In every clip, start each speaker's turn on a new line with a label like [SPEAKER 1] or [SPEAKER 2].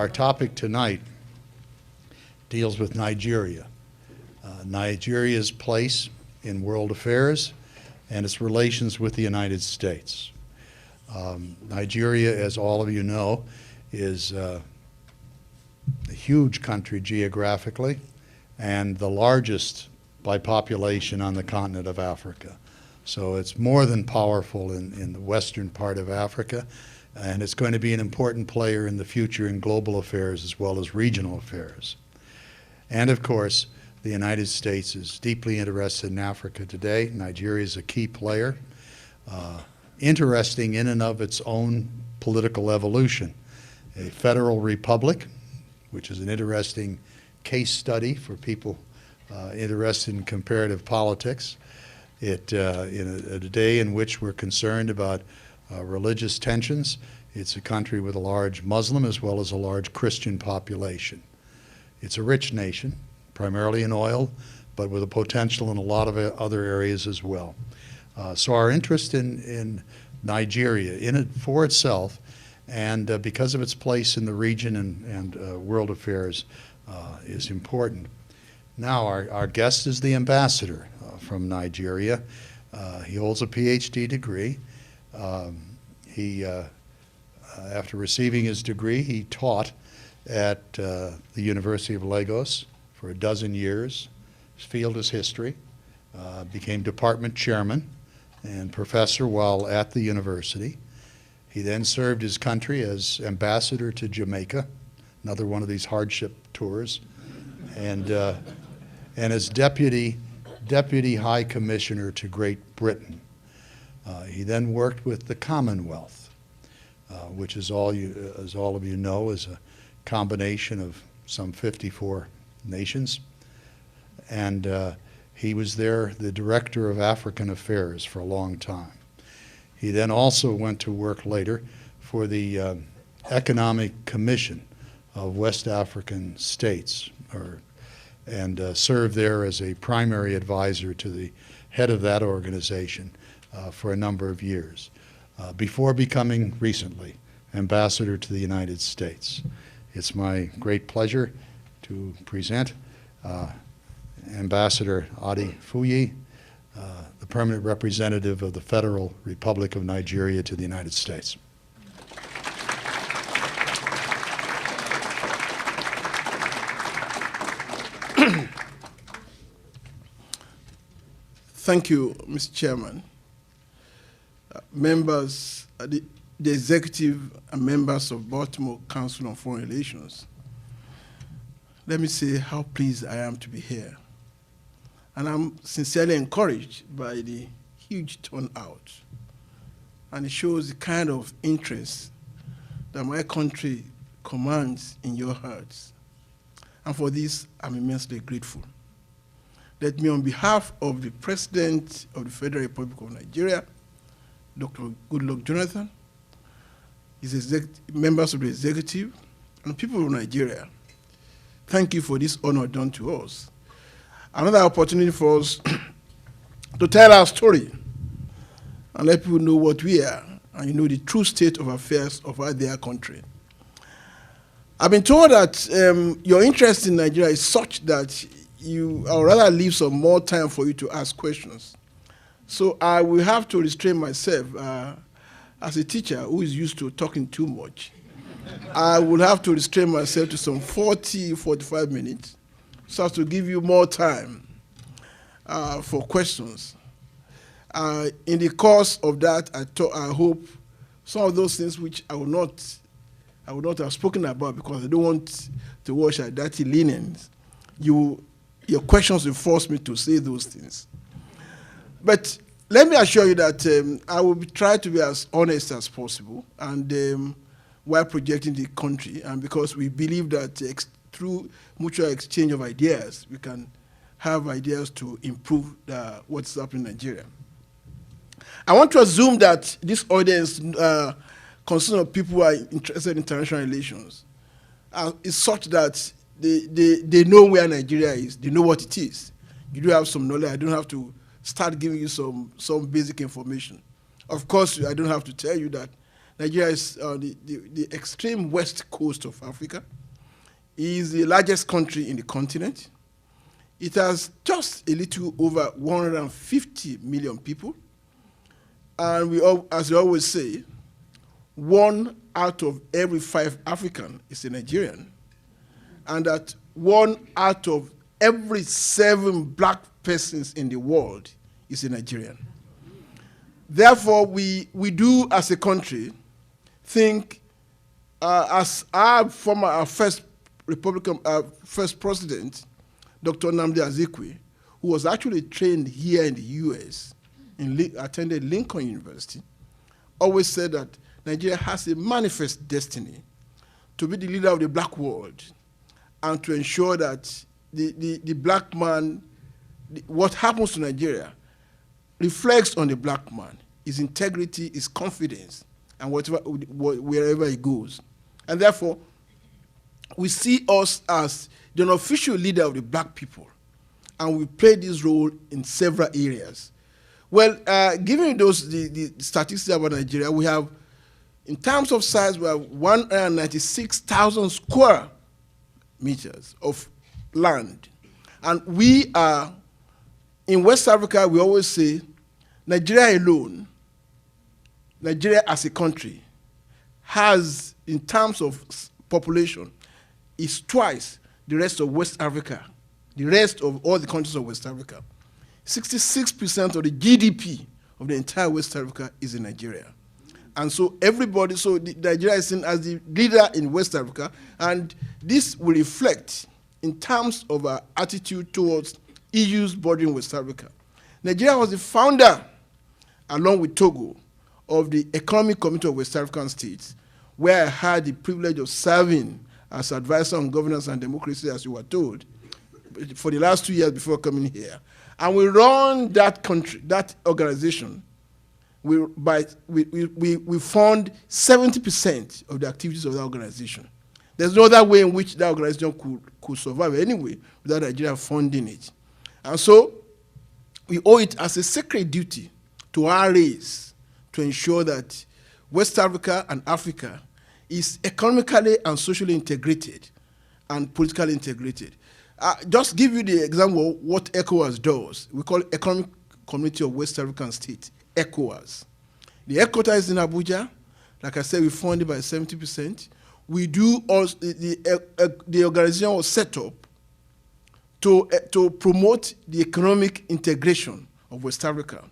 [SPEAKER 1] Our topic tonight deals with Nigeria. Nigeria's place in world affairs and its relations with the United States. Nigeria, as all of you know, is a huge country geographically and the largest by population on the continent of Africa. So it's more than powerful in the western part of Africa, and it's going to be an important player in the future in global affairs as well as regional affairs. And of course, the United States is deeply interested in Africa today. Nigeria is a key player, interesting in and of its own political evolution. A federal republic, which is an interesting case study for people interested in comparative politics. In a day in which we're concerned about religious tensions, it's a country with a large Muslim as well as a large Christian population. It's a rich nation, primarily in oil, but with a potential in a lot of other areas as well. So our interest in Nigeria, in it for itself, and because of its place in the region and world affairs, is important. Now, our guest is the ambassador from Nigeria. He holds a PhD degree. After receiving his degree, he taught at the University of Lagos for a dozen years. His field is history. Became department chairman and professor while at the university. He then served his country as ambassador to Jamaica, another one of these hardship tours, and as deputy high commissioner to Great Britain. He then worked with the Commonwealth, which as all of you know, is a combination of some 54 nations. And he was there the director of African affairs for a long time. He then also went to work later for the Economic Commission of West African states, and served there as a primary advisor to the head of that organization for a number of years, before becoming recently ambassador to the United States. It's my great pleasure to present Ambassador Adefuye, the permanent representative of the Federal Republic of Nigeria to the United States.
[SPEAKER 2] Thank you, Mr. Chairman. Members, the executive and members of Baltimore Council on Foreign Relations, let me say how pleased I am to be here. And I'm sincerely encouraged by the huge turnout. And it shows the kind of interest that my country commands in your hearts. And for this, I'm immensely grateful. Let me, on behalf of the President of the Federal Republic of Nigeria, Dr. Goodluck Jonathan, his members of the executive, and people of Nigeria, thank you for this honor done to us. Another opportunity for us to tell our story and let people know what we are and you know the true state of affairs of our dear country. I've been told that your interest in Nigeria is such that I would rather leave some more time for you to ask questions. So I will have to restrain myself as a teacher who is used to talking too much. I will have to restrain myself to some 40, 45 minutes so as to give you more time for questions. In the course of that, I hope some of those things which I would not have spoken about because I don't want to wash our dirty linens, your questions will force me to say those things. But let me assure you that I will try to be as honest as possible and while projecting the country, and because we believe that through mutual exchange of ideas, we can have ideas to improve what's happening in Nigeria. I want to assume that this audience consists of people who are interested in international relations. Is such that they know where Nigeria is, they know what it is. You do have some knowledge. I don't have to start giving you some basic information. Of course, I don't have to tell you that Nigeria is the extreme west coast of Africa. It is the largest country in the continent. It has just a little over 150 million people. And we all, as we always say, 1 out of every 5 African is a Nigerian. And that 1 out of every 7 black persons in the world is a Nigerian. Therefore, we do, as a country, think, as our first first president, Dr. Nnamdi Azikiwe, who was actually trained here in the U.S., attended Lincoln University, always said that Nigeria has a manifest destiny to be the leader of the black world and to ensure that the black man, what happens to Nigeria, reflects on the black man, his integrity, his confidence, and wherever he goes. And therefore, we see us as the unofficial leader of the black people, and we play this role in several areas. Well, given the statistics about Nigeria, we have, in terms of size, we have 196,000 square meters of land. And we are, in West Africa, we always say, Nigeria alone, Nigeria as a country, has, in terms of population, is twice the rest of West Africa, the rest of all the countries of West Africa. 66% of the GDP of the entire West Africa is in Nigeria. And so everybody, so Nigeria is seen as the leader in West Africa, and this will reflect in terms of our attitude towards issues bordering West Africa. Nigeria was the founder, along with Togo, of the Economic Committee of West African States, where I had the privilege of serving as advisor on governance and democracy, as you were told, for the last 2 years before coming here. And we run that country, that organization. We fund 70% of the activities of that organization. There's no other way in which that organization could survive anyway without Nigeria funding it. And so we owe it as a sacred duty to our race to ensure that West Africa and Africa is economically and socially integrated and politically integrated. Just give you the example of what ECOWAS does. We call it Economic Community of West African States, ECOWAS. The headquarters is in Abuja. Like I said, we fund it by 70%. We do also, the organization was set up to promote the economic integration of West Africa.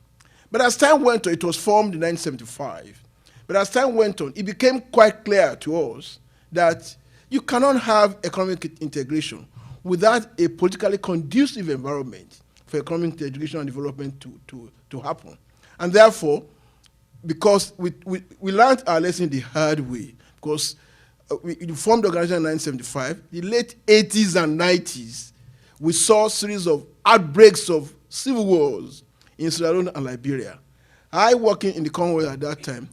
[SPEAKER 2] But as time went on, it was formed in 1975. But as time went on, it became quite clear to us that you cannot have economic integration without a politically conducive environment for economic integration and development to happen. And therefore, because we learned our lesson the hard way, because we formed the organization in 1975, the late 80s and 90s, we saw a series of outbreaks of civil wars in Sierra Leone and Liberia. I, working in the Commonwealth at that time,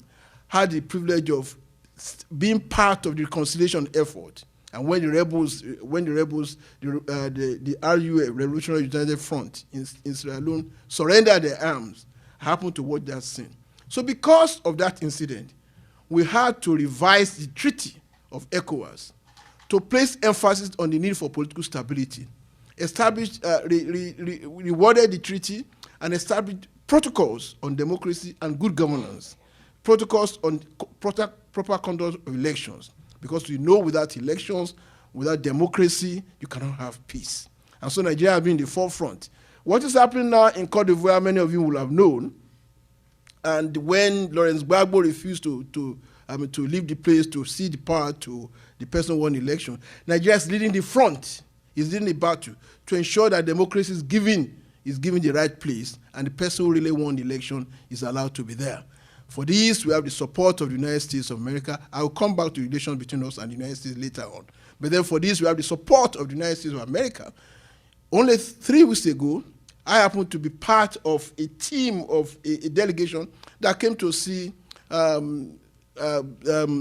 [SPEAKER 2] had the privilege of being part of the reconciliation effort. And when the RUA, Revolutionary United Front in Sierra Leone, surrendered their arms, I happened to watch that scene. So because of that incident, we had to revise the treaty of ECOWAS to place emphasis on the need for political stability, rewarded the treaty, and established protocols on democracy and good governance, protocols on proper conduct of elections, because we know without elections, without democracy, you cannot have peace. And so Nigeria has been in the forefront. What is happening now in Cote d'Ivoire, many of you will have known, and when Lawrence Gbagbo refused to leave the place to cede the power to the person who won the election, Nigeria is leading the front, is leading the battle to ensure that democracy is given the right place, and the person who really won the election is allowed to be there. For this, we have the support of the United States of America. I will come back to relations between us and the United States later on. But then for this, we have the support of the United States of America. Only 3 weeks ago, I happened to be part of a team of a delegation that came to see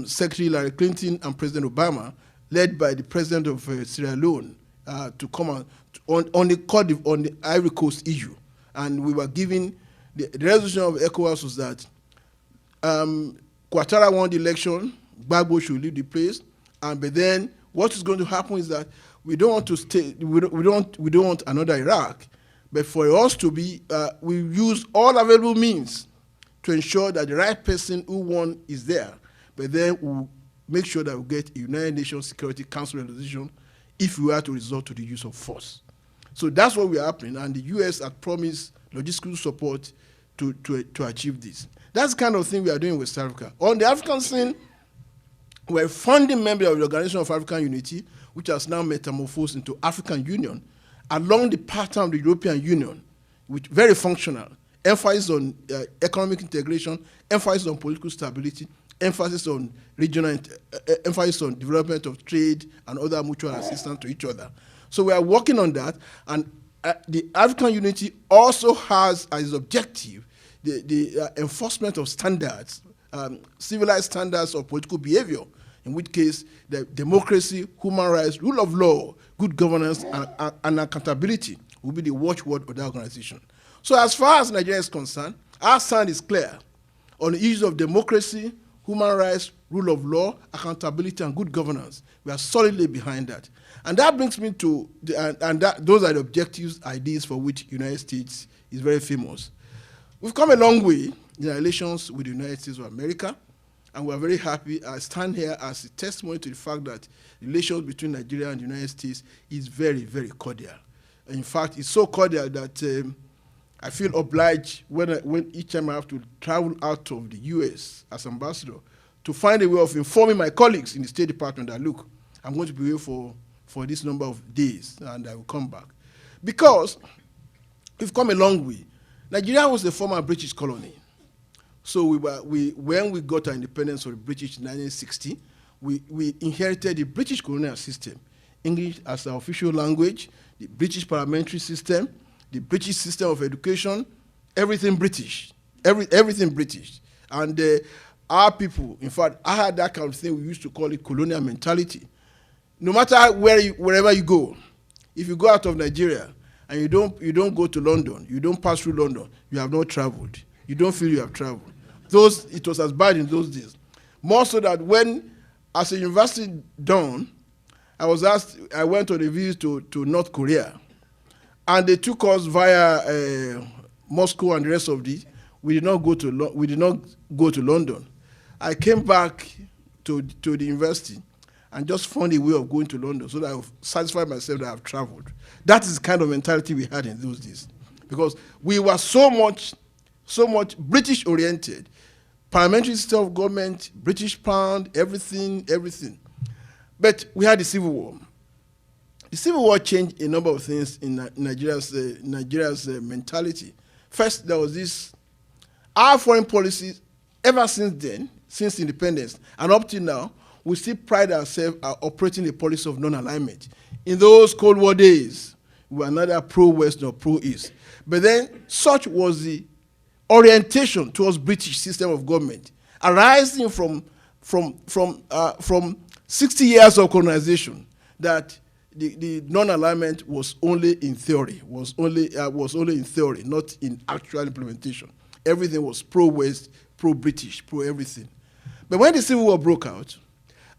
[SPEAKER 2] Secretary Hillary Clinton and President Obama, led by the president of Sierra Leone, to come on the Ivory Coast issue. And we were given, the resolution of ECOWAS was that Ouattara won the election, Gbagbo should leave the place, but then what is going to happen is that we don't want to stay. We don't want another Iraq, but for us to be, we use all available means to ensure that the right person who won is there. But then we'll make sure that we get a United Nations Security Council resolution if we were to resort to the use of force. So that's what we're happening, and the U.S. has promised logistical support to achieve this. That's the kind of thing we are doing in West Africa. On the African scene, we're a founding member of the Organization of African Unity, which has now metamorphosed into African Union, along the pattern of the European Union, which very functional, emphasis on economic integration, emphasis on political stability, emphasis on regional, emphasis on development of trade and other mutual assistance to each other. So we are working on that, and the African Unity also has as objective the enforcement of standards, civilized standards of political behavior, in which case the democracy, human rights, rule of law, good governance, and accountability will be the watchword of the organization. So as far as Nigeria is concerned, our stand is clear on the issues of democracy, human rights, rule of law, accountability, and good governance. We are solidly behind that. And that brings me to, those are the objectives, ideas for which the United States is very famous. We've come a long way in our relations with the United States of America, and we're very happy. I stand here as a testimony to the fact that relations between Nigeria and the United States is very, very cordial. In fact, it's so cordial that I feel obliged when each time I have to travel out of the U.S. as ambassador to find a way of informing my colleagues in the State Department that, look, I'm going to be here for this number of days, and I will come back. Because we've come a long way. Nigeria was a former British colony. So when we got our independence from the British in 1960, we inherited the British colonial system, English as our official language, the British parliamentary system, the British system of education, everything British, everything British. And our people, in fact, I had that kind of thing, we used to call it colonial mentality. No matter wherever you go, if you go out of Nigeria and you don't go to London, you don't pass through London, you have not traveled. You don't feel you have traveled. It was as bad in those days. More so that when, as a university done, I went on a visit to North Korea, and they took us via Moscow and the rest of it. We did not go to London. I came back to the university and just found a way of going to London so that I satisfied myself that I've traveled. That is the kind of mentality we had in those days, because we were so much British-oriented. Parliamentary system of government, British pound, everything. But we had the Civil War. The Civil War changed a number of things in Nigeria's mentality. First, there was this, our foreign policy, ever since then, since independence, and up till now, we still pride ourselves at operating a policy of non-alignment. In those Cold War days, we were neither pro-West nor pro-East. But then, such was the orientation towards British system of government, arising from 60 years of colonization, that the non-alignment was only in theory, was only in theory, not in actual implementation. Everything was pro-West, pro-British, pro-everything. But when the Civil War broke out,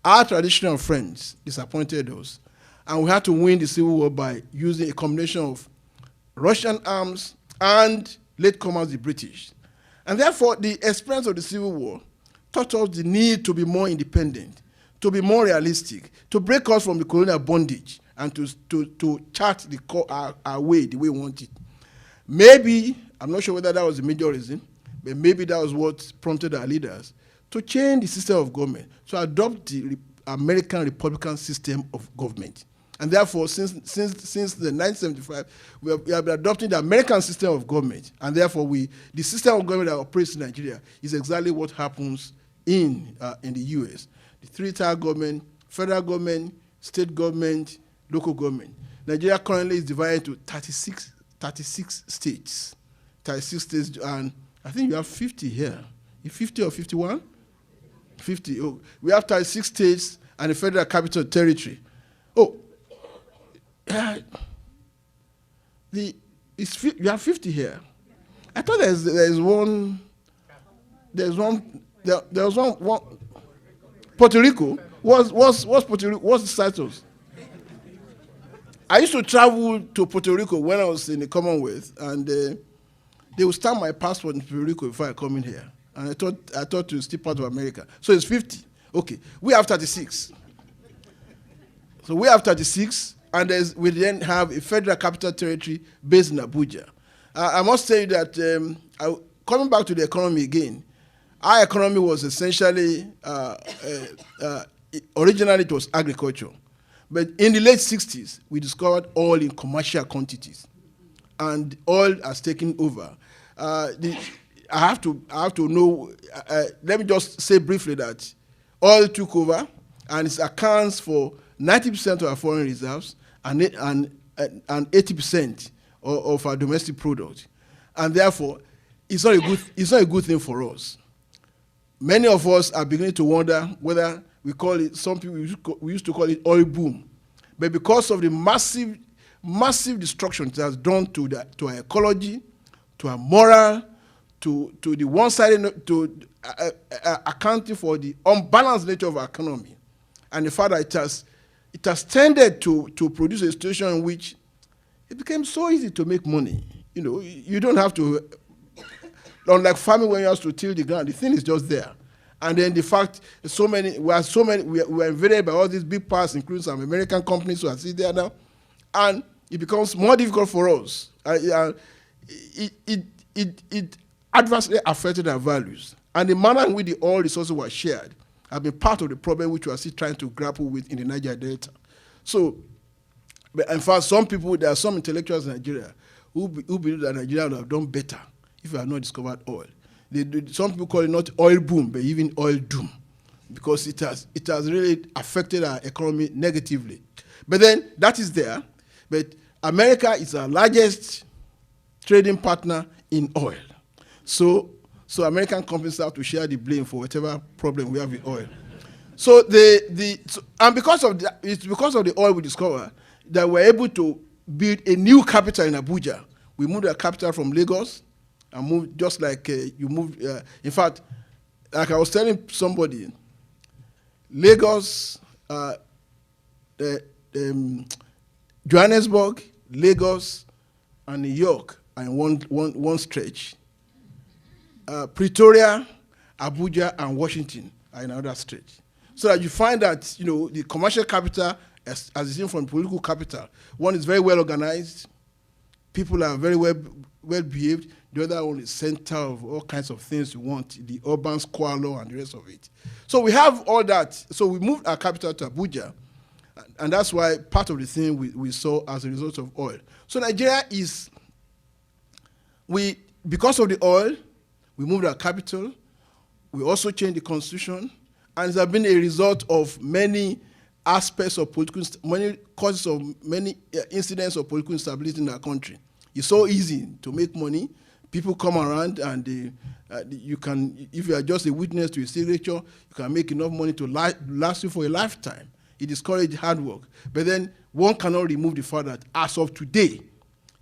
[SPEAKER 2] our traditional friends disappointed us, and we had to win the Civil War by using a combination of Russian arms and latecomers, the British. And therefore, the experience of the Civil War taught us the need to be more independent, to be more realistic, to break us from the colonial bondage, and to chart our way the way we want it. Maybe, I'm not sure whether that was the major reason, but maybe that was what prompted our leaders to change the system of government, to adopt the American Republican system of government. And therefore, since the 1975, we have been adopting the American system of government. And therefore, the system of government that operates in Nigeria is exactly what happens in the US. The three-tier government, federal government, state government, local government. Nigeria currently is divided into 36 states. 36 states, and I think you have 50 here. 50 or 51? 50. Oh, we have 36 states and the Federal Capital Territory. Oh, you have 50 here. I thought there's there was one Puerto Rico. What's Puerto Rico? What's the status? I used to travel to Puerto Rico when I was in the Commonwealth, and they would stamp my passport in Puerto Rico before I come in here. And I thought it was still part of America. So it's 50. Okay, we have 36. So we have 36, and we then have a federal capital territory based in Abuja. I must say that coming back to the economy again, our economy was essentially, originally it was agriculture. But in the late 60s, we discovered oil in commercial quantities, and oil has taken over. I have to know, let me just say briefly that oil took over, and it accounts for 90% of our foreign reserves and 80% of our domestic product. And therefore, it's not a good thing for us. Many of us are beginning to wonder whether we call it, some people, we used to call it oil boom. But because of the massive destruction it has done to our ecology, to our moral, to the one-sided, to accounting for the unbalanced nature of our economy, and the fact that it has tended to produce a situation in which it became so easy to make money. You know, you don't have to, unlike farming when you have to till the ground, the thing is just there. And then the fact we are invaded by all these big powers, including some American companies who are sitting there now, and it becomes more difficult for us. It adversely affected our values. And the manner in which the oil resources were shared have been part of the problem which we are still trying to grapple with in the Niger Delta. So, in fact, there are some intellectuals in Nigeria who believe that Nigeria would have done better if we had not discovered oil. Some people call it not oil boom, but even oil doom, because it has really affected our economy negatively. But then that is there. But America is our largest trading partner in oil. So American companies have to share the blame for whatever problem we have with oil. So and because of it's because of the oil we discovered that we're able to build a new capital in Abuja. We moved our capital from Lagos and moved just like you moved. In fact, like I was telling somebody, Lagos, Johannesburg, Lagos, and New York are in one stretch. Pretoria, Abuja, and Washington are in another stretch. So that you find that, you know, the commercial capital, as is seen from political capital, one is very well organized, people are very well behaved, the other one is center of all kinds of things you want, the urban squalor and the rest of it. So we have all that. So we moved our capital to Abuja, and that's why part of the thing we saw as a result of oil. So Nigeria is, because of the oil, we moved our capital, we also changed the constitution, and it has been a result of many aspects of many causes of many incidents of political instability in our country. It's so easy to make money. People come around and you can, if you are just a witness to a signature, you can make enough money to last you for a lifetime. It discourages hard work. But then one cannot remove the fact that as of today,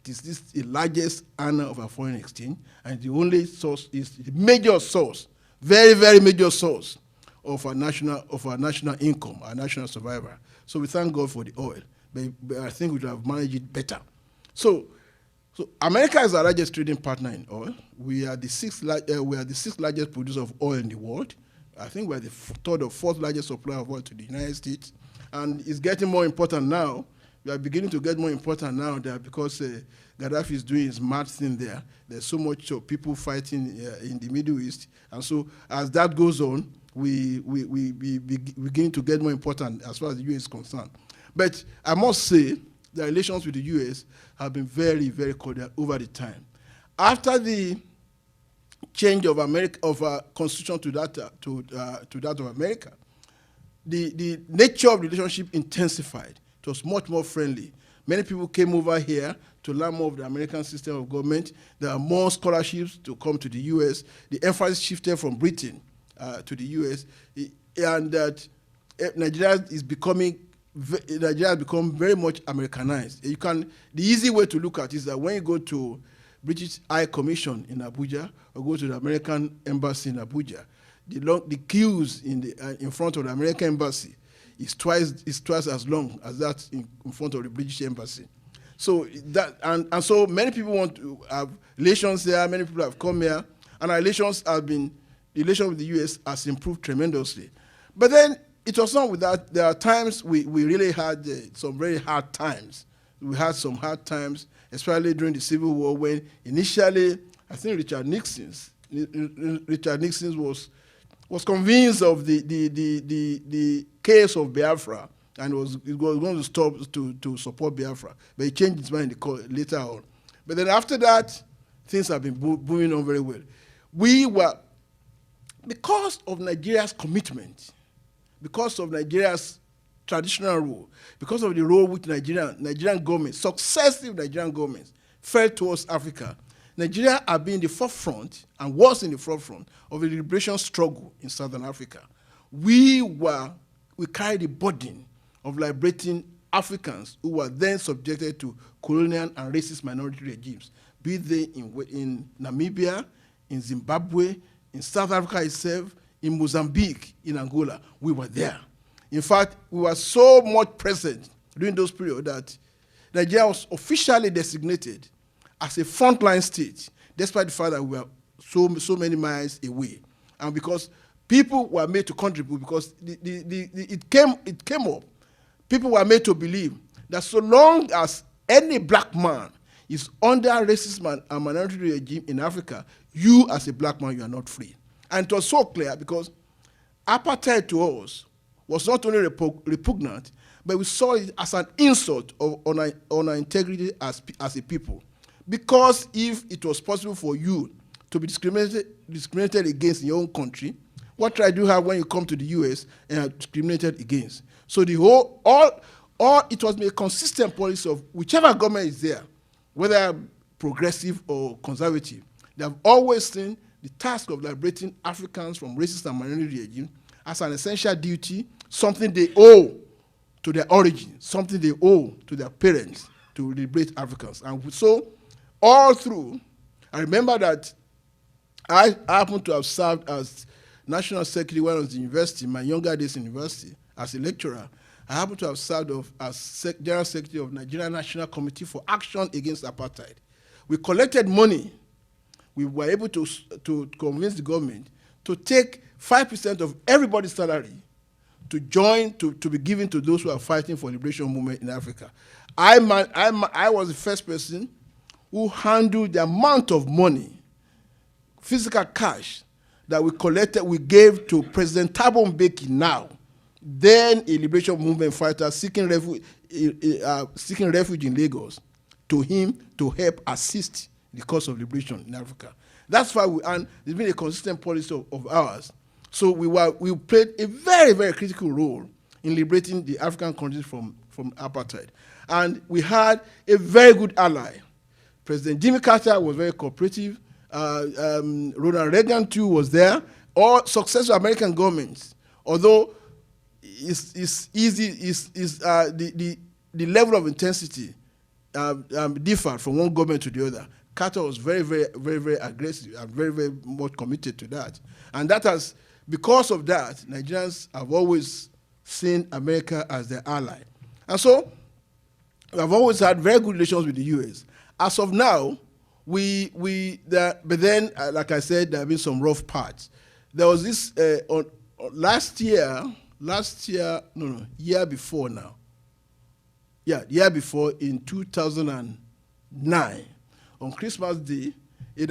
[SPEAKER 2] this is the largest earner of our foreign exchange, and the only source is the major source, very, very major source of our national income, our national survival. So we thank God for the oil, but I think we would have managed it better. So America is our largest trading partner in oil. We are the sixth largest producer of oil in the world. I think we're the third or fourth largest supplier of oil to the United States, and it's getting more important now. We are beginning to get more important now that because Gaddafi is doing his mad thing there. There's so much people fighting in the Middle East, and so as that goes on, we begin to get more important as far as the U.S. is concerned. But I must say the relations with the U.S. have been very, very cordial over the time. After the change of our constitution to that of America, the nature of the relationship intensified. It was much more friendly. Many people came over here to learn more of the American system of government. There are more scholarships to come to the U.S. The emphasis shifted from Britain to the U.S. And that Nigeria has become very much Americanized. The easy way to look at it is that when you go to British High Commission in Abuja or go to the American Embassy in Abuja, the queues in front of the American embassy is twice as long as that in front of the British embassy. So that and so many people want to have relations there. Many people have come here, and our relations with the U.S. has improved tremendously. But then it was not with that. There are times we really had some very hard times. We had some hard times, especially during the Civil War, when initially I think Richard Nixon was convinced of the case of Biafra, and was going to stop to support Biafra, but he changed his mind later on. But then after that, things have been moving on very well. We were, because of Nigeria's commitment, because of Nigeria's traditional role, because of the role which Nigerian governments, successive Nigerian governments, felt towards Africa, Nigeria had been in the forefront and was in the forefront of the liberation struggle in Southern Africa. We carried the burden of liberating Africans who were then subjected to colonial and racist minority regimes, be they in Namibia, in Zimbabwe, in South Africa itself, in Mozambique, in Angola. We were there. In fact, we were so much present during those periods that Nigeria was officially designated as a frontline state, despite the fact that we were so many miles away. And because people were made to contribute, because it came up, people were made to believe that so long as any black man is under racist and minority regime in Africa, you as a black man, you are not free. And it was so clear because apartheid to us was not only repugnant, but we saw it as an insult on our integrity as a people. Because if it was possible for you to be discriminated against in your own country, what right do you have when you come to the US and are discriminated against? So it was a consistent policy of whichever government is there, whether progressive or conservative, they have always seen the task of liberating Africans from racist and minority regime as an essential duty, something they owe to their origin, something they owe to their parents to liberate Africans. And so, all through, I remember that I happened to have served as National Secretary when I was in university, my younger days in university, as a lecturer. I happened to have served as General Secretary of Nigeria National Committee for Action Against Apartheid. We collected money. We were able to convince the government to take 5% of everybody's salary to join, to be given to those who are fighting for liberation movement in Africa. I was the first person who handled the amount of money, physical cash, that we collected, we gave to President Thabo Mbeki now, then a liberation movement fighter seeking refuge in Lagos, to him to help assist the cause of liberation in Africa. That's why and it's been a consistent policy of ours. So we played a very, very critical role in liberating the African countries from apartheid. And we had a very good ally. President Jimmy Carter was very cooperative. Ronald Reagan too was there. All successful American governments, although the level of intensity differed from one government to the other. Carter was very, very, very, very aggressive and very, very much committed to that. And that has, because of that, Nigerians have always seen America as their ally. And so we have always had very good relations with the US. As of now, but then, like I said, there have been some rough parts. There was this, year before now. Yeah, year before, in 2009, on Christmas Day, one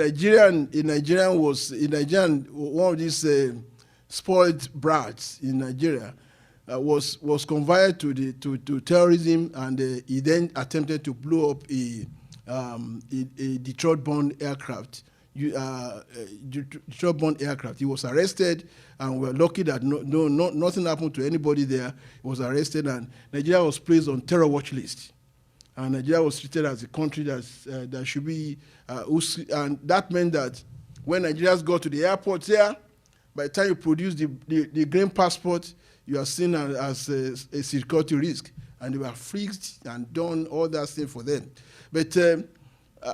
[SPEAKER 2] of these spoiled brats in Nigeria was conveyed to terrorism, and he then attempted to blow up a Detroit-born aircraft. Detroit-born aircraft. He was arrested, and we were lucky that nothing happened to anybody there. He was arrested, and Nigeria was placed on terror watch list. And Nigeria was treated as a country that should be, and that meant that when Nigerians got to the airport here, by the time you produce the green passport, you are seen as a security risk, and they were freaked and done all that thing for them. But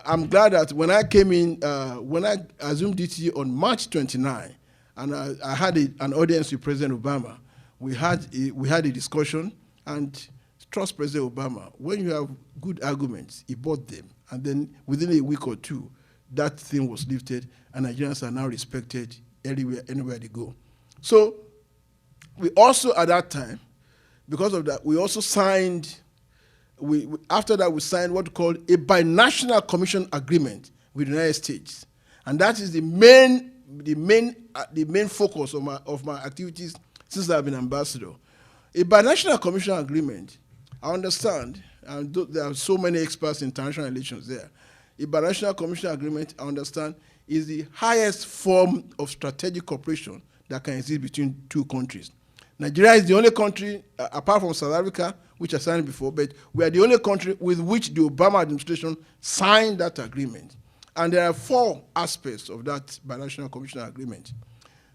[SPEAKER 2] I'm glad that when I came in, when I assumed duty on March 29, and I had an audience with President Obama. We had a discussion, and trust President Obama. When you have good arguments, he bought them, and then within a week or two, that thing was lifted, and Nigerians are now respected anywhere they go. So we also, at that time, because of that, we also signed, after that we signed what we called a binational commission agreement with the United States. And that is the main focus of my activities since I've been ambassador. A binational commission agreement, I understand, and there are so many experts in international relations there. A binational commission agreement, I understand, is the highest form of strategic cooperation that can exist between two countries. Nigeria is the only country, apart from South Africa, which I signed before, but we are the only country with which the Obama administration signed that agreement. And there are 4 aspects of that binational commission agreement.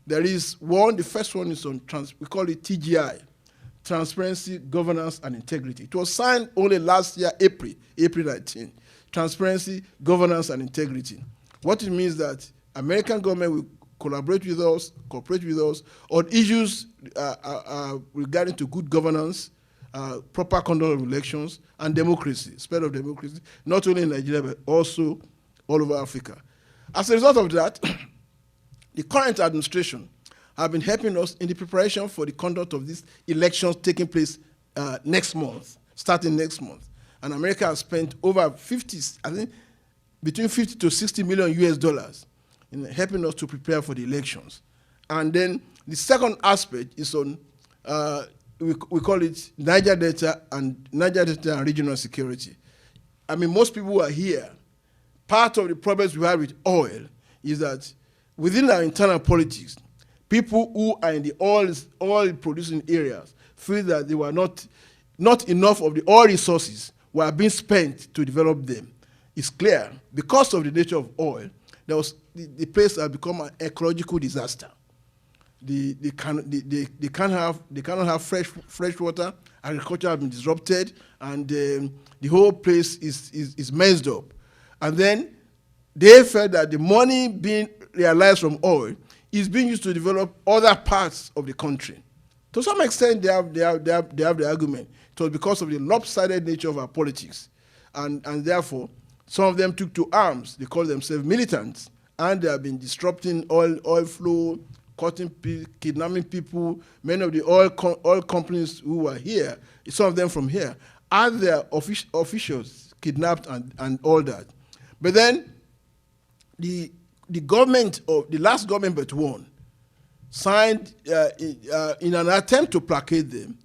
[SPEAKER 2] There is one, the first one is on, we call it TGI, Transparency, Governance, and Integrity. It was signed only last year, April 19. Transparency, Governance, and Integrity. What it means that American government will collaborate with us, cooperate with us on issues regarding to good governance, proper conduct of elections, and democracy, spread of democracy, not only in Nigeria, but also all over Africa. As a result of that, the current administration have been helping us in the preparation for the conduct of these elections taking place next month, starting next month. And America has spent over 50, I think, between 50 to 60 million US dollars in helping us to prepare for the elections. And then the second aspect is on, we call it Niger Delta and regional security. I mean, most people who are here, part of the problems we have with oil is that within our internal politics, people who are in the oil producing areas feel that they were not enough of the oil resources were being spent to develop them. It's clear, because of the nature of oil, the place has become an ecological disaster. They cannot have fresh water. Agriculture has been disrupted, and the whole place is messed up. And then they felt that the money being realized from oil is being used to develop other parts of the country. To some extent, they have the argument. It was because of the lopsided nature of our politics, and therefore, some of them took to arms. They call themselves militants, and they have been disrupting oil flow, kidnapping people. Many of the oil companies who are here, some of them from here, had their officials kidnapped and all that. But then the government of the last government but one signed in an attempt to placate them,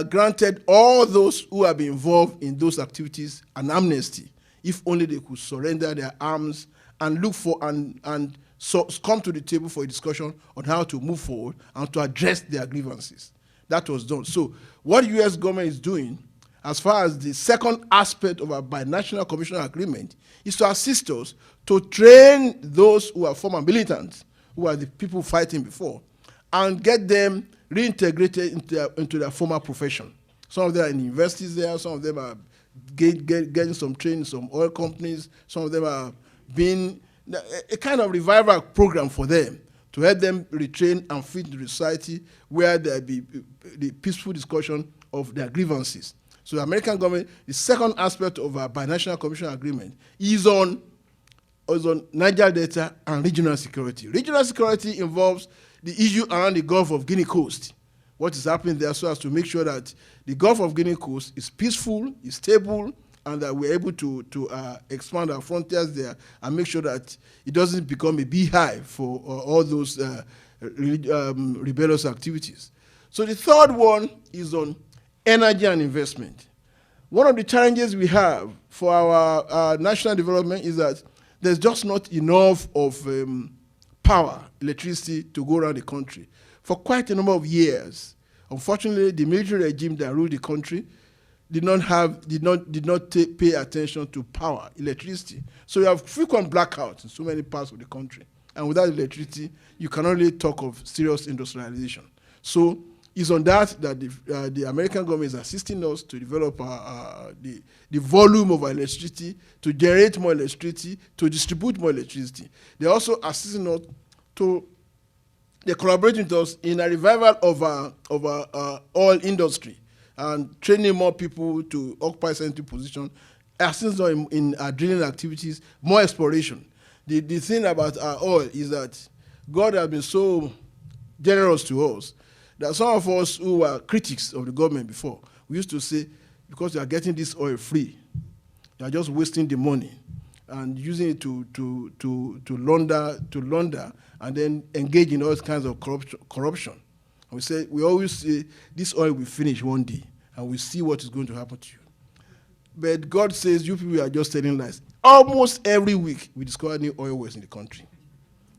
[SPEAKER 2] granted all those who have been involved in those activities an amnesty, if only they could surrender their arms and look for and come to the table for a discussion on how to move forward and to address their grievances. That was done. So what the U.S. government is doing, as far as the second aspect of our binational commission agreement, is to assist us to train those who are former militants, who are the people fighting before, and get them reintegrated into their former profession. Some of them are in universities there, some of them are getting some training in some oil companies, some of them are being a kind of revival program for them to help them retrain and fit into the society where there be the peaceful discussion of their grievances. So the American government, the second aspect of our binational commission agreement is on Niger Delta and regional security. Regional security involves the issue around the Gulf of Guinea Coast, what is happening there, so as to make sure that the Gulf of Guinea Coast is peaceful, is stable, and that we're able to expand our frontiers there and make sure that it doesn't become a beehive for all those rebellious activities. So the third one is on energy and investment. One of the challenges we have for our national development is that there's just not enough of power, electricity, to go around the country. For quite a number of years, unfortunately, the military regime that ruled the country did not pay attention to power, electricity. So you have frequent blackouts in so many parts of the country. And without electricity, you cannot really talk of serious industrialization. So it's on that the American government is assisting us to develop the volume of our electricity, to generate more electricity, to distribute more electricity. They're also assisting us to they collaborate with us in a revival of our oil industry and training more people to occupy sensitive positions, assisting in our drilling activities, more exploration. The thing about our oil is that God has been so generous to us that some of us who were critics of the government before, we used to say, because you are getting this oil free, you are just wasting the money and using it to launder and then engage in all kinds of corruption. And we always say, this oil will finish one day, and we see what is going to happen to you. But God says, you people are just telling lies. Almost every week, we discover new oil wells in the country.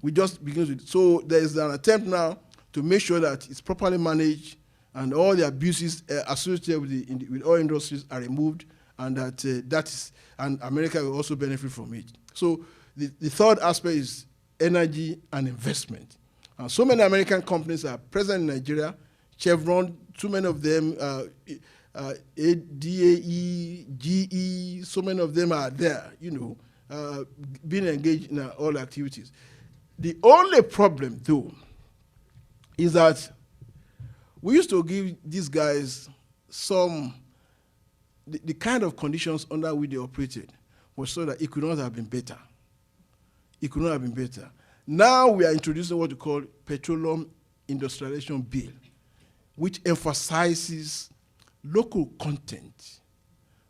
[SPEAKER 2] We just begin with, so there is an attempt now to make sure that it's properly managed and all the abuses associated with oil industries are removed, and and America will also benefit from it. So the third aspect is energy and investment. And so many American companies are present in Nigeria. Chevron, too many of them, DAE, GE, so many of them are there, being engaged in all activities. The only problem, though, is that we used to give these guys the kind of conditions under which they operated was so that it could not have been better. It could not have been better. Now we are introducing what we call Petroleum Industrialization Bill, which emphasizes local content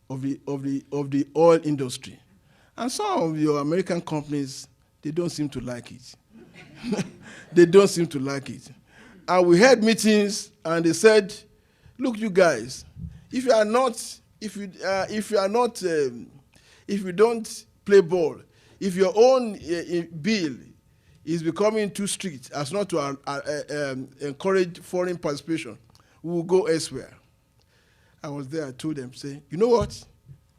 [SPEAKER 2] of the oil industry. And some of your American companies, they don't seem to like it. They don't seem to like it. And we had meetings, and they said, "Look, you guys, if you don't play ball, if your own bill is becoming too strict as not to encourage foreign participation, we will go elsewhere." I was there. I told them, "Say, you know what?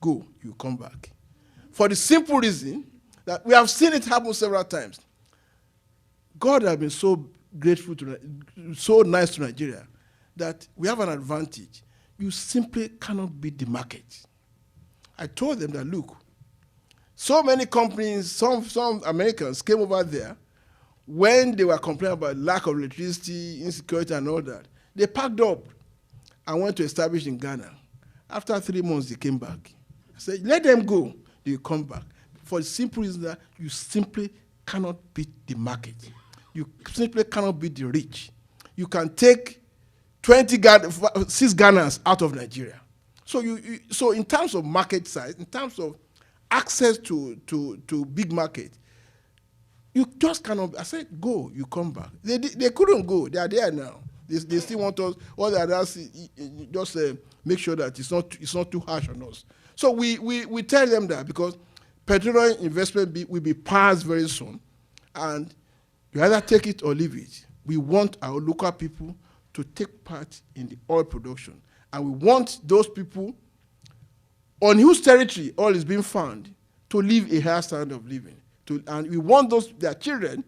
[SPEAKER 2] Go. You come back." For the simple reason that we have seen it happen several times. God has been so grateful so nice to Nigeria that we have an advantage. You simply cannot beat the market. I told them that, look, so many companies, some Americans came over there when they were complaining about lack of electricity, insecurity, and all that. They packed up and went to establish in Ghana. After 3 months, they came back. I said, let them go. They will come back. For the simple reason that you simply cannot beat the market. You simply cannot beat the rich. You can take 6 Ghanaians out of Nigeria. So in terms of market size, in terms of access to big market, you just cannot. I said, go, you come back. They couldn't go. They are there now. They still want us. All the others just make sure that it's not too harsh on us. So we tell them that because petroleum investment will be passed very soon, and you either take it or leave it. We want our local people to take part in the oil production, and we want those people on whose territory oil is being found to live a higher standard of living. And we want their children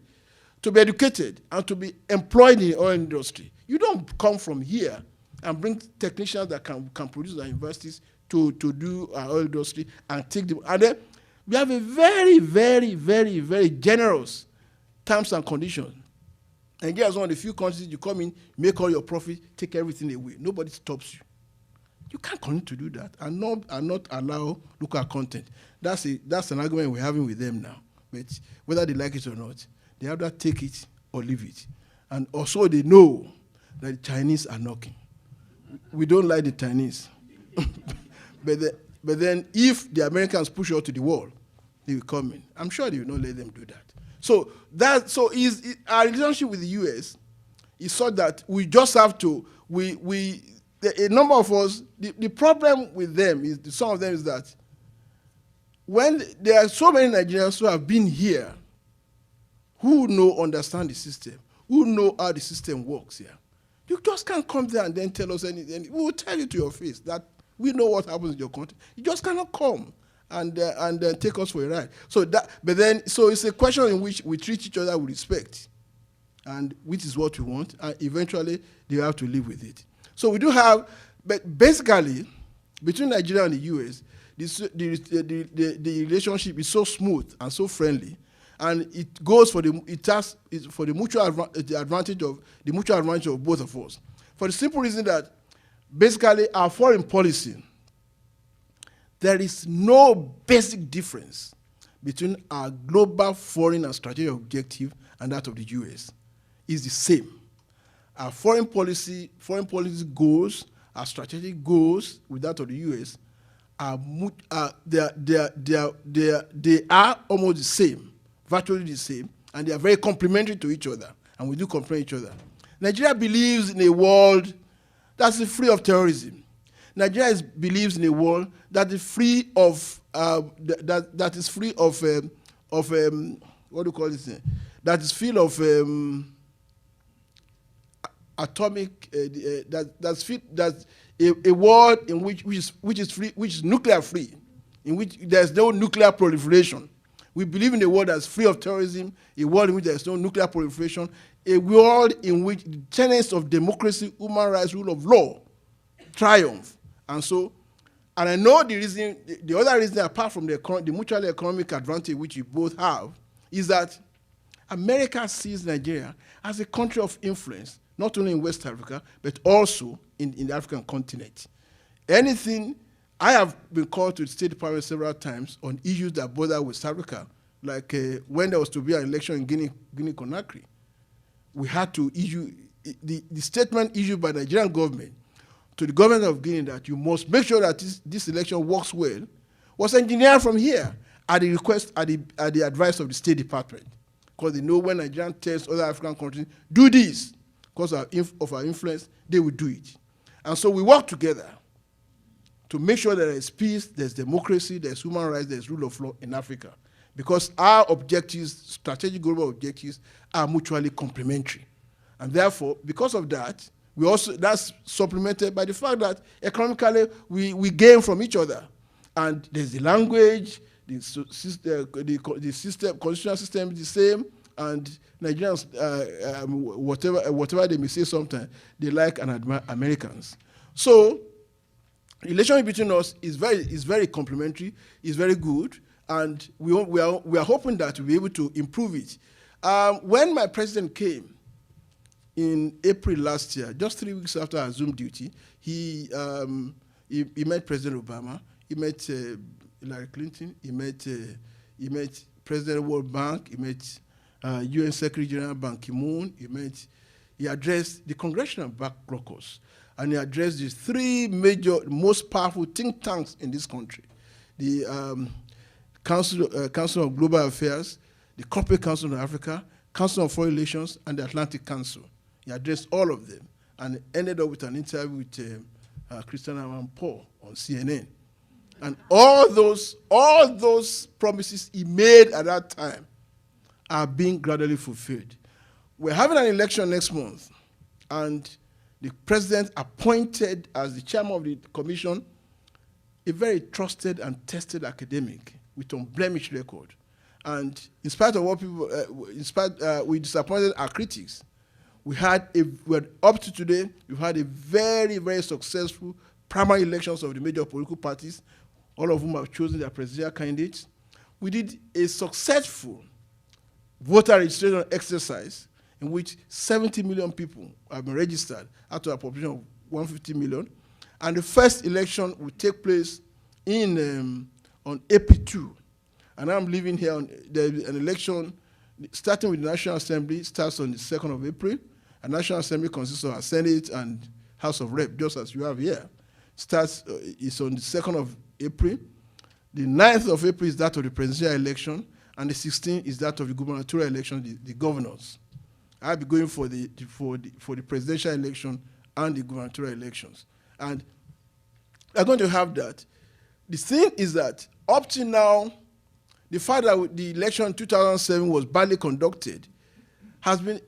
[SPEAKER 2] to be educated and to be employed in the oil industry. You don't come from here and bring technicians that can produce our universities to do our oil industry and take them. And then we have a very, very, very, very generous terms and conditions. Nigeria is one of the few countries you come in, make all your profit, take everything away. Nobody stops you. You can't continue to do that and not allow local content. That's an argument we're having with them now. But whether they like it or not, they either take it or leave it. And also they know that the Chinese are knocking. We don't like the Chinese. But then if the Americans push out to the wall, they will come in. I'm sure they will not let them do that. So our relationship with the U.S. is such that we just have to, a number of us, the problem with them is, some of them is that when there are so many Nigerians who have been here, who understand the system, who know how the system works here, you just can't come there and then tell us anything. We will tell you to your face that we know what happens in your country. You just cannot come and take us for a ride. So it's a question in which we treat each other with respect, and which is what we want, and eventually they have to live with it. So we do have, but basically, between Nigeria and the U.S., the relationship is so smooth and so friendly, and it goes for the mutual advantage of both of us. For the simple reason that basically our foreign policy, there is no basic difference between our global foreign and strategic objective and that of the US. It's the same. Our foreign policy goals, our strategic goals with that of the US they are almost the same, virtually the same, and they are very complementary to each other, and we do complement each other. Nigeria believes in a world that's free of terrorism. Nigeria believes in a world that is free of that is free of what do you call this? That is free of atomic. That's a world in which is nuclear free, in which there's no nuclear proliferation. We believe in a world that's free of terrorism, a world in which there's no nuclear proliferation, a world in which the tenets of democracy, human rights, rule of law triumph. And I know the other reason, apart from the mutual economic advantage which you both have, is that America sees Nigeria as a country of influence, not only in West Africa, but also in the African continent. I have been called to the State Department several times on issues that bother West Africa, like when there was to be an election in Guinea-Conakry. We had to issue the statement issued by the Nigerian government to the government of Guinea that you must make sure that this election works well, was engineered from here at the request, at the advice of the State Department, because they know when Nigeria tells other African countries, do this, because of our influence, they will do it. And so we work together to make sure that there is peace, there's democracy, there's human rights, there's rule of law in Africa. Because our objectives, strategic global objectives, are mutually complementary. And therefore, because of that, that's supplemented by the fact that economically we gain from each other. And there's the language, the constitutional system is the same, and Nigerians, whatever they may say sometimes, they like and admire Americans. So, the relationship between us is very complementary, is very good, and we are hoping that we'll be able to improve it. When my president came in April last year, just 3 weeks after I assumed duty, he met President Obama, he met Hillary Clinton, he met President of the World Bank, he met UN Secretary General Ban Ki-moon, he addressed the Congressional Black Caucus, and he addressed the three major, most powerful think tanks in this country: the Council of Global Affairs, the Corporate Council of Africa, Council on Foreign Relations, and the Atlantic Council. He addressed all of them and ended up with an interview with Christiana Paul on CNN. And all those promises he made at that time are being gradually fulfilled. We're having an election next month, and the president appointed as the chairman of the commission a very trusted and tested academic with unblemished record. And in spite of what people, we disappointed our critics. Up to today, we've had a very, very successful primary elections of the major political parties, all of whom have chosen their presidential candidates. We did a successful voter registration exercise in which 70 million people have been registered out of a population of 150 million. And the first election will take place on April 2. And I'm living here there's an election starting with the National Assembly, starts on the 2nd of April. A National Assembly consists of a Senate and House of Rep, just as you have here. It's on the 2nd of April. The 9th of April is that of the presidential election, and the 16th is that of the gubernatorial election, the governors. I'll be going for the presidential election and the gubernatorial elections. And they're going to have that. The thing is that up to now, the fact that the election in 2007 was badly conducted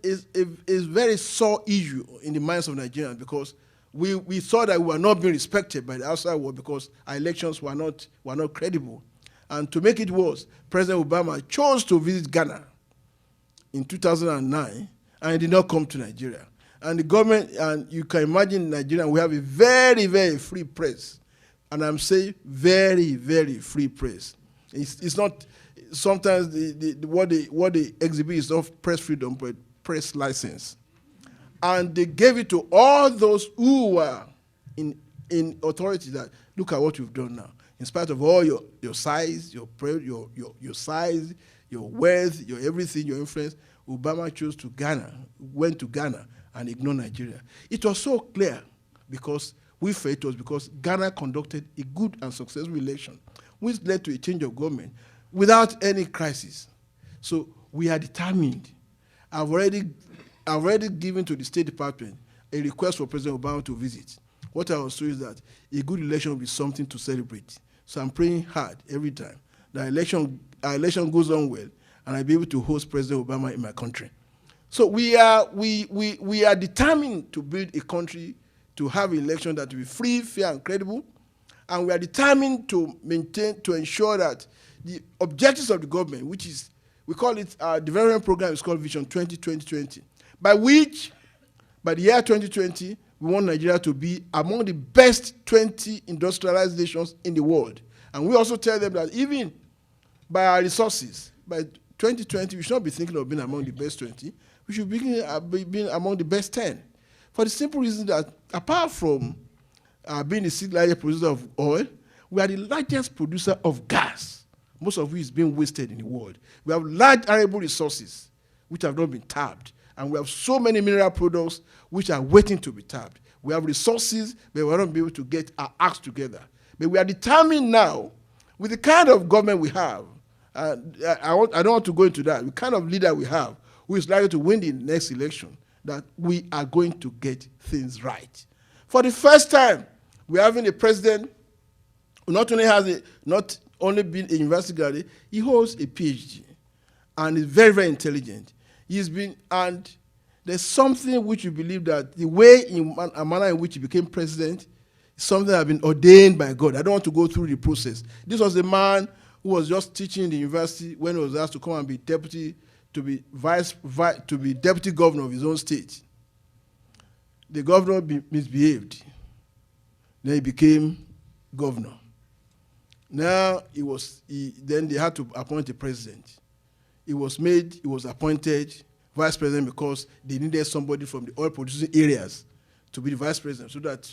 [SPEAKER 2] is a very sore issue in the minds of Nigerians, because we saw that we were not being respected by the outside world because our elections were not credible. And to make it worse, President Obama chose to visit Ghana in 2009, and he did not come to Nigeria. And the government, and you can imagine in Nigeria, we have a very, very free press. And I'm saying very, very free press. It's not, sometimes what they exhibit is not press freedom, but press license. And they gave it to all those who were in authority that, look at what you've done now. In spite of all your size, your size, your wealth, your everything, your influence, Obama chose to went to Ghana and ignored Nigeria. It was so clear because we felt it was because Ghana conducted a good and successful election, which led to a change of government without any crisis. So we are determined. I've already given to the State Department a request for President Obama to visit. What I was told is that a good election will be something to celebrate. So I'm praying hard every time that our election goes on well, and I'll be able to host President Obama in my country. So we are determined to build a country to have an election that will be free, fair, and credible, and we are determined to ensure that the objectives of the government, which is, we call it our development program, is called Vision 2020, by which, by the year 2020, we want Nigeria to be among the best 20 industrialized nations in the world. And we also tell them that even by our resources, by 2020, we should not be thinking of being among the best 20. We should be being among the best 10. For the simple reason that apart from being the sixth largest producer of oil, we are the largest producer of gas, most of which is being wasted in the world. We have large arable resources which have not been tapped. And we have so many mineral products which are waiting to be tapped. We have resources, but we are not able to get our acts together. But we are determined now, with the kind of government we have, I don't want to go into that, the kind of leader we have, who is likely to win the next election, that we are going to get things right. For the first time, we're having a president who not only been a university graduate, he holds a PhD and is very, very intelligent. And there's something which we believe that the way, a manner in which he became president, is something that has been ordained by God. I don't want to go through the process. This was a man who was just teaching in the university when he was asked to come and be deputy governor of his own state. The governor misbehaved. Then he became governor. Now then they had to appoint a president. He was appointed vice president because they needed somebody from the oil producing areas to be the vice president, so that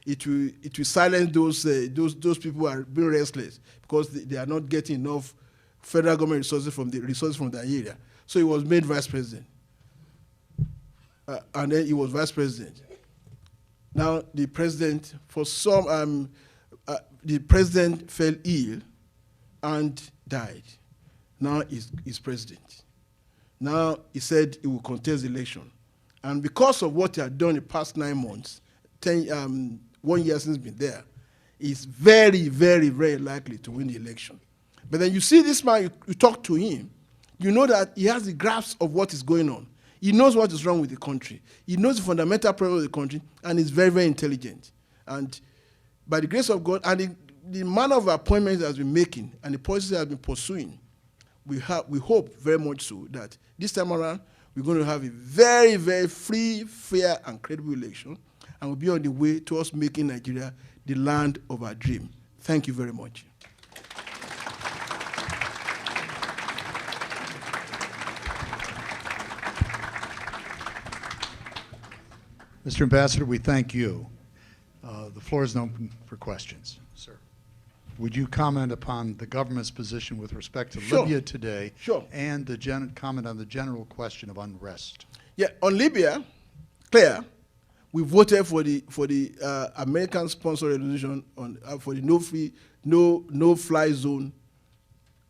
[SPEAKER 2] it will silence those people who are being restless because they are not getting enough federal government resources from that area. So he was made vice president, and then he was vice president. Now the president, the president fell ill and died. Now he's president. Now he said he will contest the election. And because of what he had done in the past 9 months, 1 year since he's been there, he's very, very, very likely to win the election. But then you see this man, you talk to him, you know that he has the grasp of what is going on. He knows what is wrong with the country. He knows the fundamental problem of the country, and he's very, very intelligent. And by the grace of God, and the manner of appointments he has been making, and the policies he has been pursuing, we hope very much so that this time around, we're going to have a very, very free, fair, and credible election, and we'll be on the way towards making Nigeria the land of our dream. Thank you very much.
[SPEAKER 1] Mr. Ambassador, we thank you. The floor is open for questions. Sir. Would you comment upon the government's position with respect to Libya today?
[SPEAKER 2] Sure.
[SPEAKER 1] And comment on the general question of unrest?
[SPEAKER 2] Yeah, on Libya, clear, we voted for the American-sponsored resolution for the no-fly zone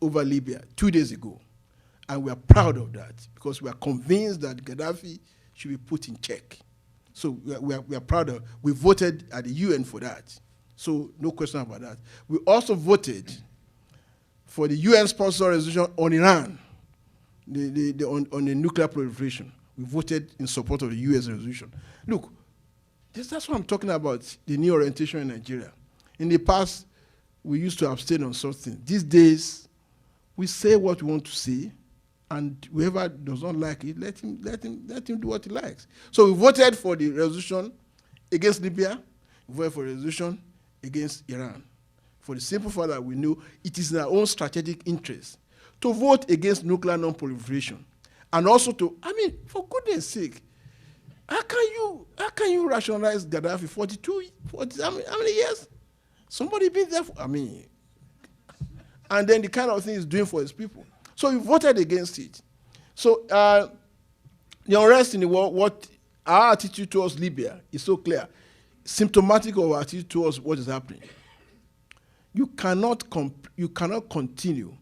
[SPEAKER 2] over Libya 2 days ago. And we are proud of that because we are convinced that Gaddafi should be put in check. So we are proud of. We voted at the UN for that. So no question about that. We also voted for the UN-sponsored resolution on Iran, on the nuclear proliferation. We voted in support of the US resolution. Look, that's what I'm talking about, the new orientation in Nigeria. In the past, we used to abstain on something. These days, we say what we want to say, and whoever does not like it, let him do what he likes. So we voted for the resolution against Libya. We voted for the resolution against Iran. For the simple fact that we knew it is in our own strategic interest to vote against nuclear non-proliferation, and also to, I mean, for goodness sake, how can you rationalize Gaddafi 40, how many years? Somebody been there for, I mean, and then the kind of thing he's doing for his people. So he voted against it. So the unrest in the world, what our attitude towards Libya is so clear, symptomatic of our attitude towards what is happening. You cannot continue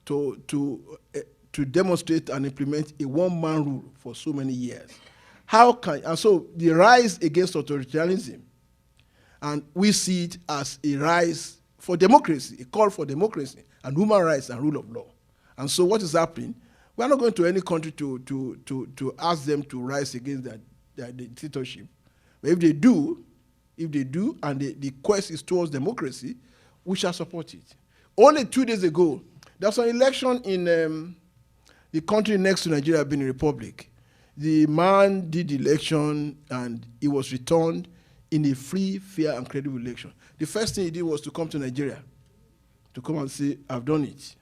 [SPEAKER 2] to demonstrate and implement a one-man rule for so many years. And so the rise against authoritarianism, and we see it as a rise for democracy, a call for democracy and human rights and rule of law. And so what is happening? We're not going to any country to ask them to rise against their dictatorship. But if they do, and the quest is towards democracy, we shall support it. Only 2 days ago, there was an election in the country next to Nigeria, Benin Republic. The man did the election, and he was returned in a free, fair, and credible election. The first thing he did was to come to Nigeria, to come and say, I've done it,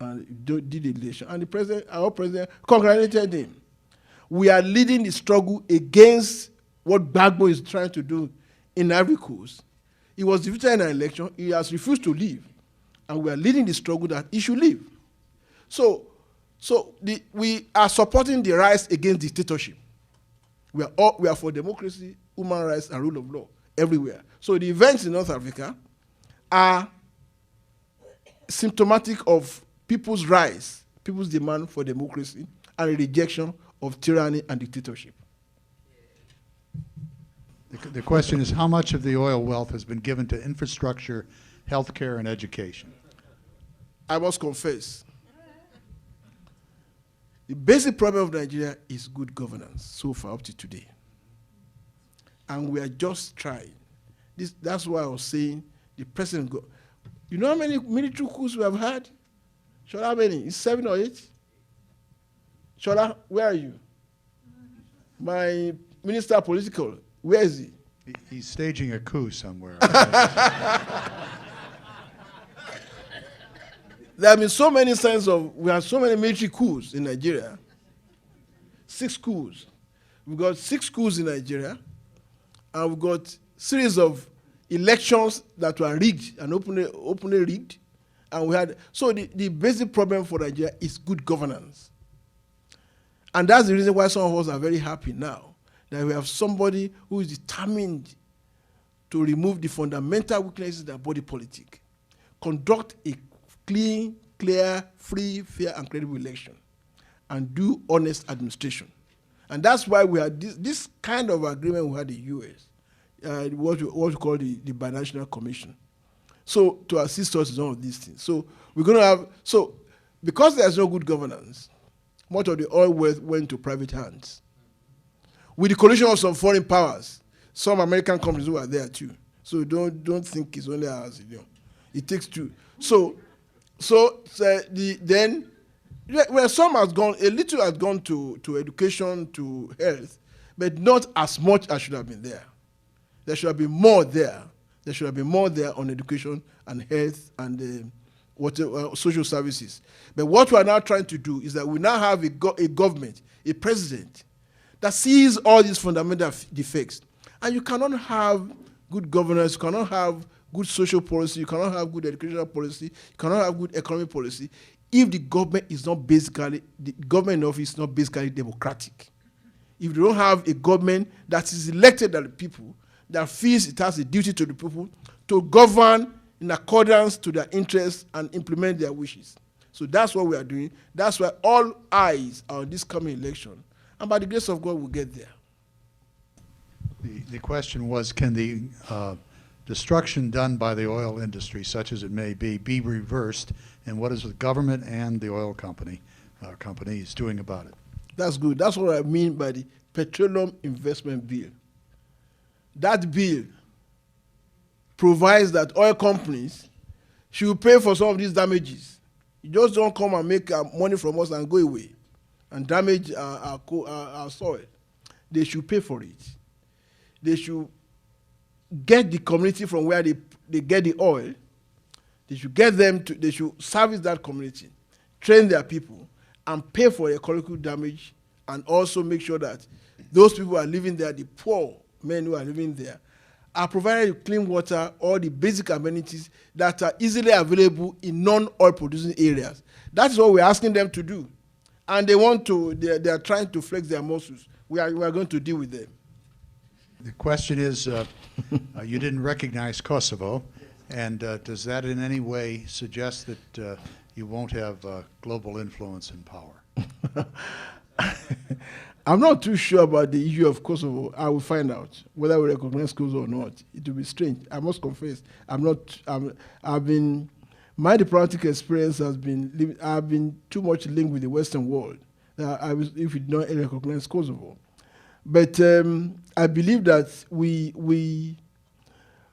[SPEAKER 2] and did the election. And the president, our president, congratulated him. We are leading the struggle against what Gbagbo is trying to do in Ivory Coast. He was defeated in an election. He has refused to leave, and we are leading the struggle that he should leave. So we are supporting the rise against dictatorship. We are for democracy, human rights, and rule of law everywhere. So the events in North Africa are symptomatic of people's rise, people's demand for democracy, and a rejection of tyranny and dictatorship.
[SPEAKER 1] The question is, how much of the oil wealth has been given to infrastructure, healthcare, and education?
[SPEAKER 2] I must confess, the basic problem of Nigeria is good governance so far up to today. And we are just trying. That's why I was saying the president you know how many military coups we have had? Shola, how many? It's 7 or 8? Shola, where are you? My minister political, where is he?
[SPEAKER 1] He's staging a coup somewhere.
[SPEAKER 2] There have been so many signs we have so many military coups in Nigeria. 6 coups. We've got 6 coups in Nigeria, and we've got series of elections that were rigged and openly rigged. And we had, so the basic problem for Nigeria is good governance. And that's the reason why some of us are very happy now that we have somebody who is determined to remove the fundamental weaknesses in the body politic, conduct a clean, clear, free, fair, and credible election, and do honest administration. And that's why we had this kind of agreement we had in the U.S., what we call the Binational Commission. So to assist us in all of these things. So we're going to have, so because there's no good governance, much of the oil wealth went to private hands. With the coalition of some foreign powers, some American companies who are there too. So don't think it's only ours. You know. It takes two. So then, where some has gone, a little has gone to education, to health, but not as much as should have been there. There should have been more there. There should have been more there on education and health and social services. But what we are now trying to do is that we now have a government, a president, that sees all these fundamental defects. And you cannot have good governance, you cannot have good social policy, you cannot have good educational policy, you cannot have good economic policy if the government is not basically, the government in office is not basically democratic. If you don't have a government that is elected by the people, that feels it has a duty to the people to govern in accordance to their interests and implement their wishes. So that's what we are doing. That's why all eyes are on this coming election. And by the grace of God, we'll get there.
[SPEAKER 1] The question was, can the destruction done by the oil industry, such as it may be reversed, and what is the government and the oil companies doing about it?
[SPEAKER 2] That's good. That's what I mean by the Petroleum Investment Bill. That bill provides that oil companies should pay for some of these damages. You just don't come and make money from us and go away and damage our soil. They should pay for it. They should get the community from where they get the oil. They should get them to, they should service that community, train their people, and pay for ecological damage, and also make sure that those people who are living there, the poor men who are living there, are provided with clean water, all the basic amenities that are easily available in non-oil producing areas. That's what we're asking them to do. And they are trying to flex their muscles. We are going to deal with them.
[SPEAKER 1] The question is, you didn't recognize Kosovo, and does that in any way suggest that you won't have global influence and power?
[SPEAKER 2] I'm not too sure about the issue of Kosovo. I will find out whether we recognize Kosovo or not. It will be strange. I must confess, my diplomatic experience has been, I've been too much linked with the Western world. If we did not recognize Kosovo. But I believe that we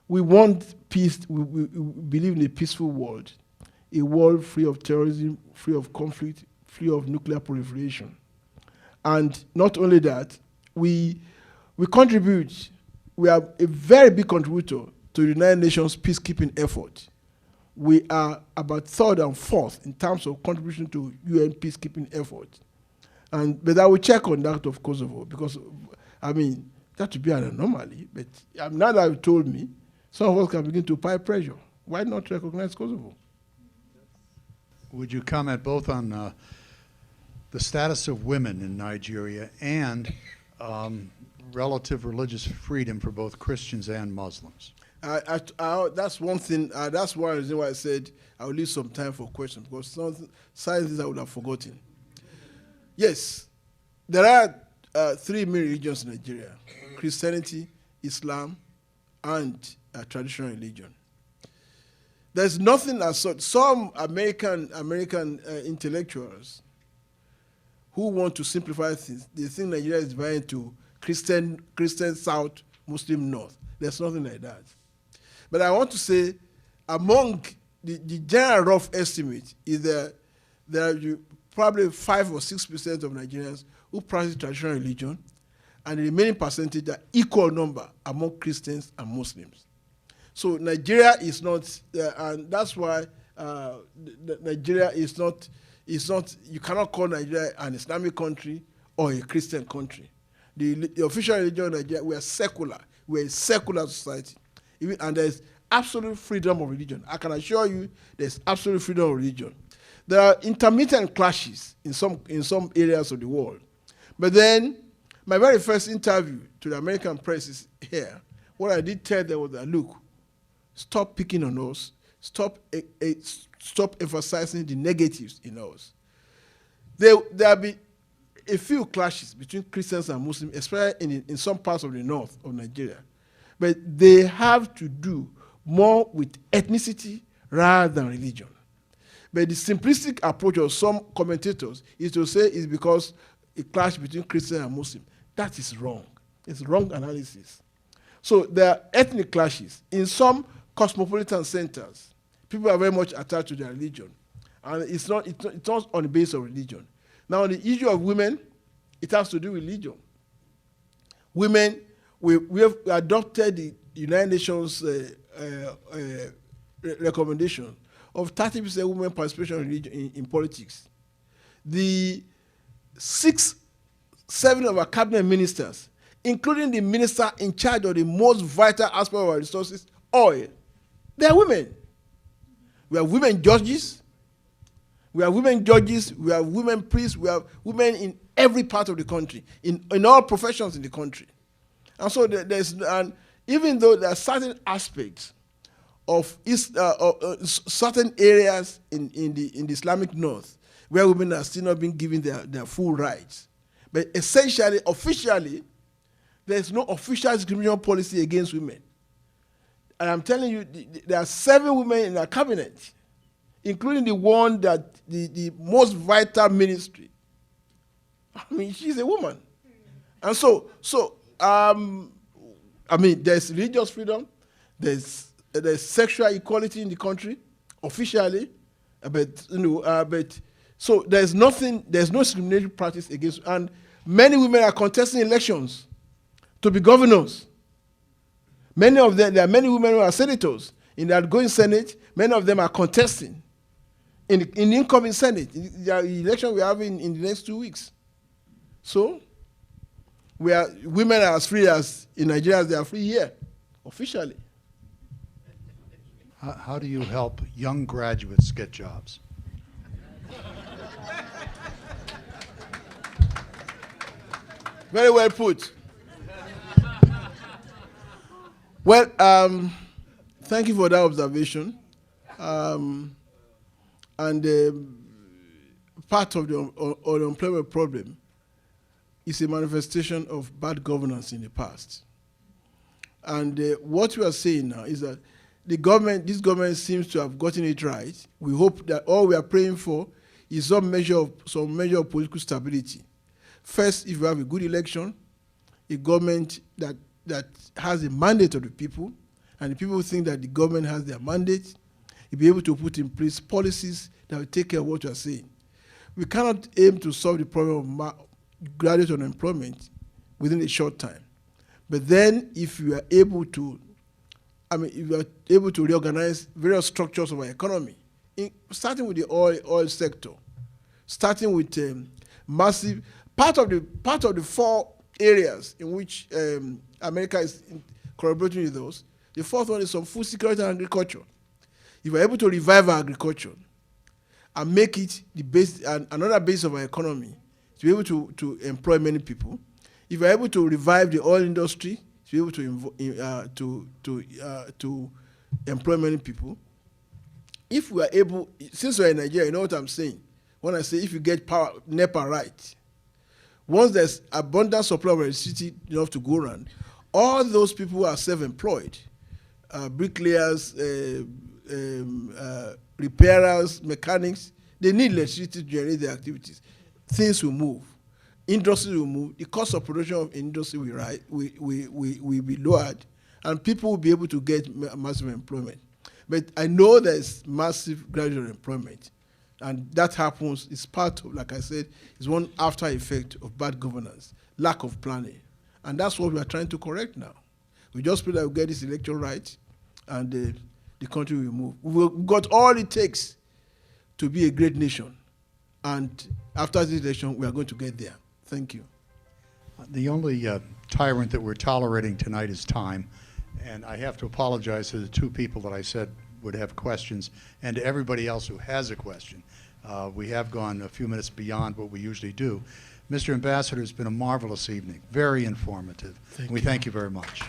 [SPEAKER 2] want peace. We believe in a peaceful world, a world free of terrorism, free of conflict, free of nuclear proliferation. And not only that, we contribute. We are a very big contributor to the United Nations peacekeeping effort. We are about third and fourth in terms of contribution to UN peacekeeping effort. But I will check on that of Kosovo, because, I mean, that would be an anomaly. But now that you've told me, some of us can begin to apply pressure. Why not recognize Kosovo?
[SPEAKER 1] Would you comment both on the status of women in Nigeria and relative religious freedom for both Christians and Muslims?
[SPEAKER 2] That's one thing. That's one reason why I said I will leave some time for questions, because some things I would have forgotten. Yes, there are three main religions in Nigeria: Christianity, Islam, and traditional religion. There's nothing as such. Some American intellectuals who want to simplify things, they think Nigeria is divided into Christian South, Muslim North. There's nothing like that. But I want to say, among the general rough estimate is that there are probably 5 or 6% of Nigerians who practice traditional religion, and the remaining percentage are equal number among Christians and Muslims. So Nigeria is not, and that's why Nigeria is not, you cannot call Nigeria an Islamic country or a Christian country. The official religion of Nigeria, we are secular. We're a secular society. And there's absolute freedom of religion. I can assure you there's absolute freedom of religion. There are intermittent clashes in some areas of the world. But then, my very first interview to the American press is here. What I did tell them was that, look, stop picking on us. Stop emphasizing the negatives in us. There'll be a few clashes between Christians and Muslims, especially in some parts of the north of Nigeria. But they have to do more with ethnicity rather than religion. But the simplistic approach of some commentators is to say it's because a clash between Christian and Muslim. That is wrong. It's wrong analysis. So there are ethnic clashes. In some cosmopolitan centers, people are very much attached to their religion. And it's not on the basis of religion. Now, the issue of women, it has to do with religion. Women, we have adopted the United Nations recommendation of 30% women participation in politics. The 7 of our cabinet ministers, including the minister in charge of the most vital aspect of our resources, oil, they are women. We have women judges. We have women judges. We have women priests. We have women in every part of the country, in all professions in the country. And so and even though there are certain aspects of certain areas in the Islamic North where women are still not being given their full rights, but essentially, officially, there is no official discrimination policy against women. And I'm telling you, there are 7 women in our cabinet, including the one that the most vital ministry. I mean, she's a woman. And so I mean, there's religious freedom, there's sexual equality in the country, officially, but so there's no discriminatory practice against, and many women are contesting elections to be governors. There are many women who are senators in the outgoing Senate. Many of them are contesting in the incoming Senate, in the election we have in the next 2 weeks. So, women are as free as in Nigeria as they are free here, officially.
[SPEAKER 1] How do you help young graduates get jobs?
[SPEAKER 2] Very well put. Well, thank you for that observation. Part of the unemployment problem is a manifestation of bad governance in the past. And what we are saying now is that this government seems to have gotten it right. We hope that all we are praying for is some measure of political stability. First, if we have a good election, a government that has a mandate of the people, and the people think that the government has their mandate, you'll be able to put in place policies that will take care of what you are saying. We cannot aim to solve the problem of graduate unemployment within a short time. But then, if you are able to, if you are able to reorganize various structures of our economy, starting with the oil sector, starting with massive part of the 4 areas in which America is collaborating with those. The 4th one is some food security and agriculture. If we're able to revive our agriculture and make it the base, another base of our economy, to be able to employ many people, if we're able to revive the oil industry, to be able to employ many people, if we are able, since we're in Nigeria, you know what I'm saying when I say if you get power, NEPA right, once there's abundant supply of electricity enough to go around, all those people who are self-employed, bricklayers, repairers, mechanics, they need electricity to generate their activities. Things will move. Industry will move. The cost of production of industry will be lowered, and people will be able to get massive employment. But I know there's massive graduate employment, and that happens, it's part of, like I said, is one after effect of bad governance, lack of planning. And that's what we are trying to correct now. We just pray that we get this election right, and the country will move. We've got all it takes to be a great nation. And after this election, we are going to get there. Thank you.
[SPEAKER 1] The only tyrant that we're tolerating tonight is time. And I have to apologize to the 2 people that I said would have questions, and to everybody else who has a question. We have gone a few minutes beyond what we usually do. Mr. Ambassador, it's been a marvelous evening, very informative.
[SPEAKER 2] Thank
[SPEAKER 1] we
[SPEAKER 2] you.
[SPEAKER 1] thank you very much.